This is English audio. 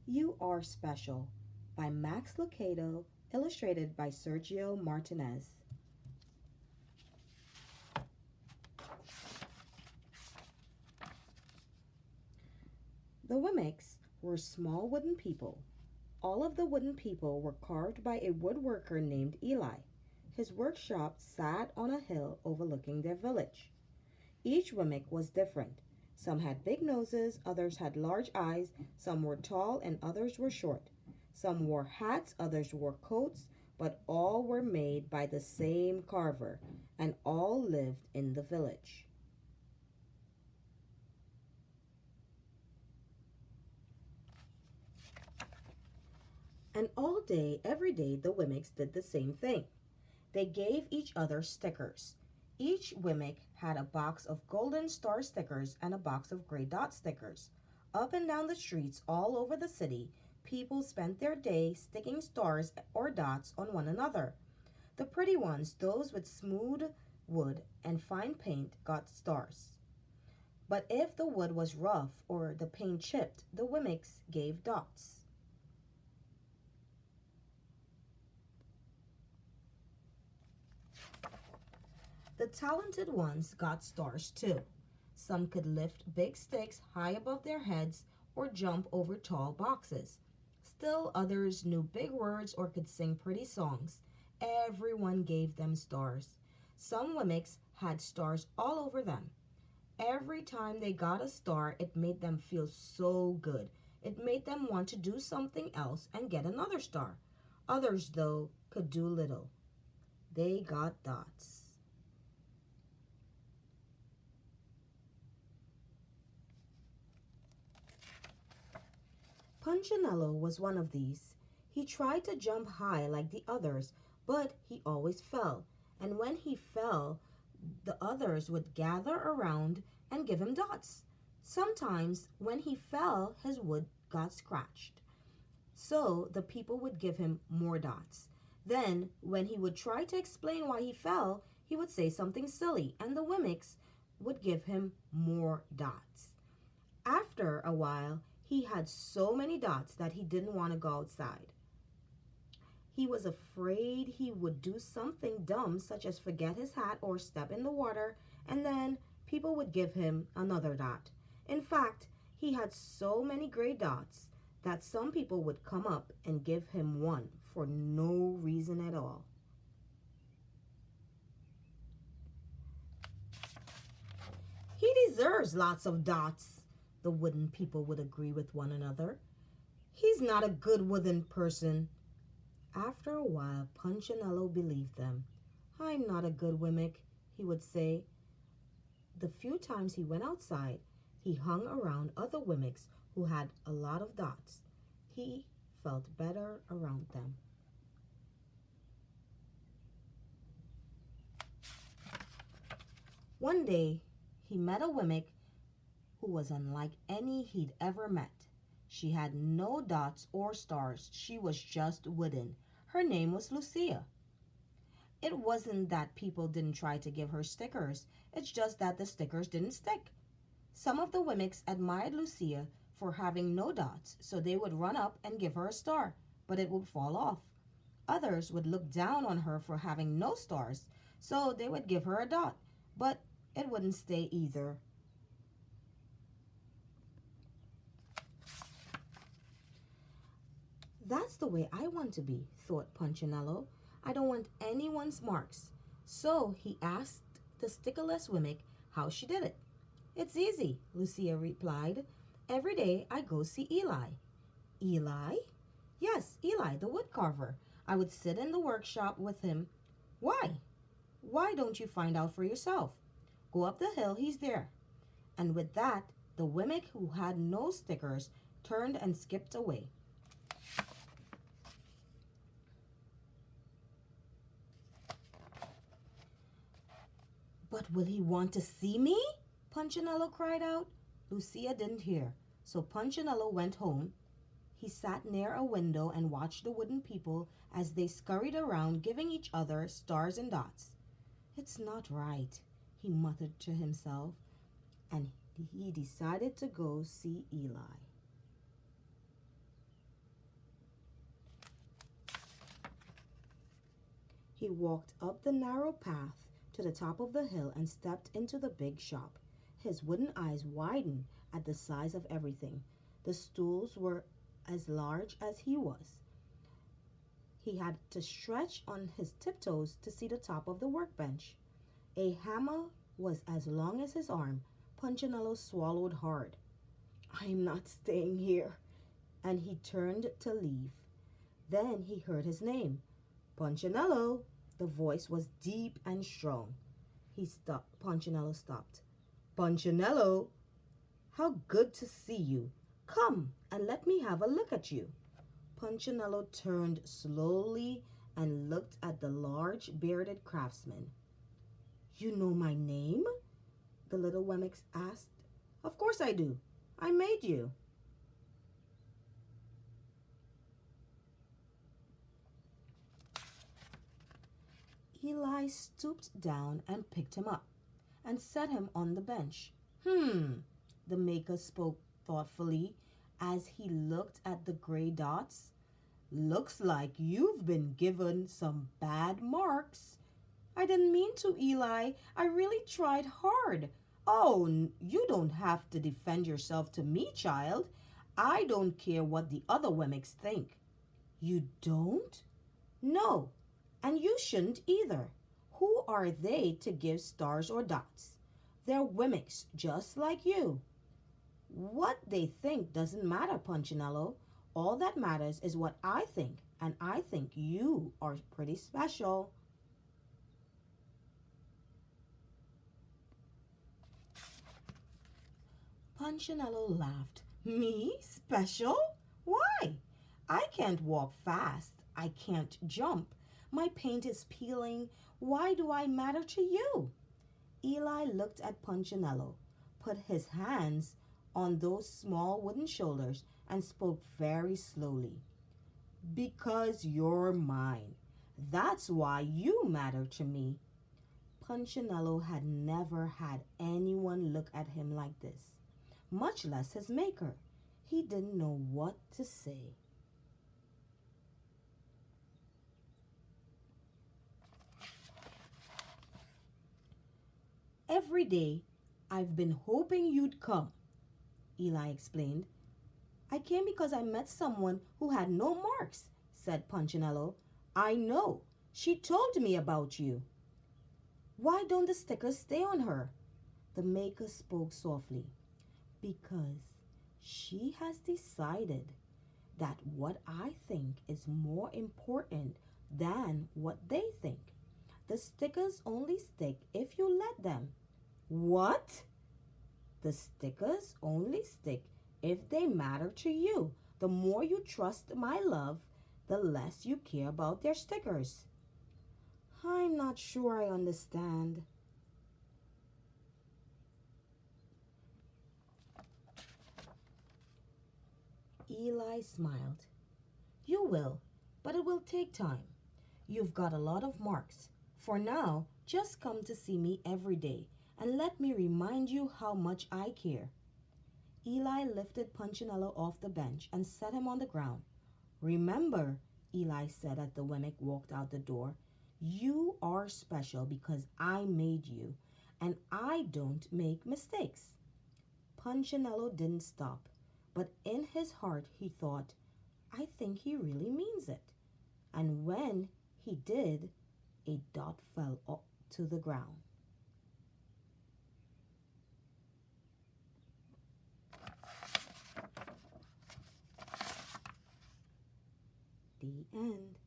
You Are Special by Max Lucado, illustrated by Sergio Martinez. The Wemmicks were small wooden people. All of the wooden people were carved by a woodworker named Eli. His workshop sat on a hill overlooking their village. Each Wemmick was different. Some had big noses, others had large eyes, some were tall, and others were short. Some wore hats, others wore coats, but all were made by the same carver, and all lived in the village. And all day, every day, the Wimmicks did the same thing. They gave each other stickers. Each Wimmick had a box of golden star stickers and a box of gray dot stickers. Up and down the streets all over the city, people spent their day sticking stars or dots on one another. The pretty ones, those with smooth wood and fine paint, got stars. But if the wood was rough or the paint chipped, the Wimmicks gave dots. The talented ones got stars too. Some could lift big sticks high above their heads or jump over tall boxes. Still others knew big words or could sing pretty songs. Everyone gave them stars. Some Wimmicks had stars all over them. Every time they got a star, it made them feel so good. It made them want to do something else and get another star. Others, though, could do little. They got dots. Punchinello was one of these. He tried to jump high like the others, but he always fell. And when he fell, the others would gather around and give him dots. Sometimes, when he fell, his wood got scratched. So the people would give him more dots. Then, when he would try to explain why he fell, he would say something silly, and the Wimmicks would give him more dots. After a while, he had so many dots that he didn't want to go outside. He was afraid he would do something dumb, such as forget his hat or step in the water, and then people would give him another dot. In fact, he had so many gray dots that some people would come up and give him one for no reason at all. He deserves lots of dots, the wooden people would agree with one another. He's not a good wooden person. After a while, Punchinello believed them. I'm not a good Wemmick, he would say. The few times he went outside, he hung around other Wimmicks who had a lot of dots. He felt better around them. One day, he met a Wemmick who was unlike any he'd ever met. She had no dots or stars. She was just wooden. Her name was Lucia. It wasn't that people didn't try to give her stickers. It's just that the stickers didn't stick. Some of the Wimmicks admired Lucia for having no dots, so they would run up and give her a star, but it would fall off. Others would look down on her for having no stars, so they would give her a dot, but it wouldn't stay either. That's the way I want to be, thought Punchinello. I don't want anyone's marks. So he asked the stickerless Wemmick how she did it. It's easy, Lucia replied. Every day I go see Eli. Eli? Yes, Eli, the woodcarver. I would sit in the workshop with him. Why? Why don't you find out for yourself? Go up the hill, he's there. And with that, the Wemmick who had no stickers turned and skipped away. But will he want to see me? Punchinello cried out. Lucia didn't hear, so Punchinello went home. He sat near a window and watched the wooden people as they scurried around giving each other stars and dots. It's not right, he muttered to himself, and he decided to go see Eli. He walked up the narrow path to the top of the hill and stepped into the big shop. His wooden eyes widened at the size of everything. The stools were as large as he was. He had to stretch on his tiptoes to see the top of the workbench. A hammer was as long as his arm. Punchinello swallowed hard. "I'm not staying here," and he turned to leave. Then he heard his name. "Punchinello." The voice was deep and strong. He stopped. Punchinello stopped. "Punchinello, how good to see you. Come and let me have a look at you." Punchinello turned slowly and looked at the large bearded craftsman. "You know my name?" the little Wemix asked. "Of course I do. I made you." Eli stooped down and picked him up and set him on the bench. The maker spoke thoughtfully as he looked at the gray dots. "Looks like you've been given some bad marks." "I didn't mean to, Eli. I really tried hard." "Oh, you don't have to defend yourself to me, child. I don't care what the other Wemmicks think." "You don't?" "No, and you shouldn't either. Who are they to give stars or dots? They're Wemmicks just like you." "What they think doesn't matter, Punchinello. All that matters is what I think, and I think you are pretty special." Punchinello laughed. "Me? Special? Why? I can't walk fast. I can't jump. My paint is peeling. Why do I matter to you?" Eli looked at Punchinello, put his hands on those small wooden shoulders, and spoke very slowly. "Because you're mine. That's why you matter to me." Punchinello had never had anyone look at him like this, much less his maker. He didn't know what to say. "Every day I've been hoping you'd come," Eli explained. "I came because I met someone who had no marks," said Punchinello. "I know. She told me about you." "Why don't the stickers stay on her?" The maker spoke softly. "Because she has decided that what I think is more important than what they think. The stickers only stick if you let them." "What?" "The stickers only stick if they matter to you. The more you trust my love, the less you care about their stickers." "I'm not sure I understand." Eli smiled. "You will, but it will take time. You've got a lot of marks. For now, just come to see me every day and let me remind you how much I care." Eli lifted Punchinello off the bench and set him on the ground. "Remember," Eli said as the Wemmick walked out the door, "you are special because I made you, and I don't make mistakes." Punchinello didn't stop, but in his heart he thought, "I think he really means it." And when he did, a dot fell to the ground. The end.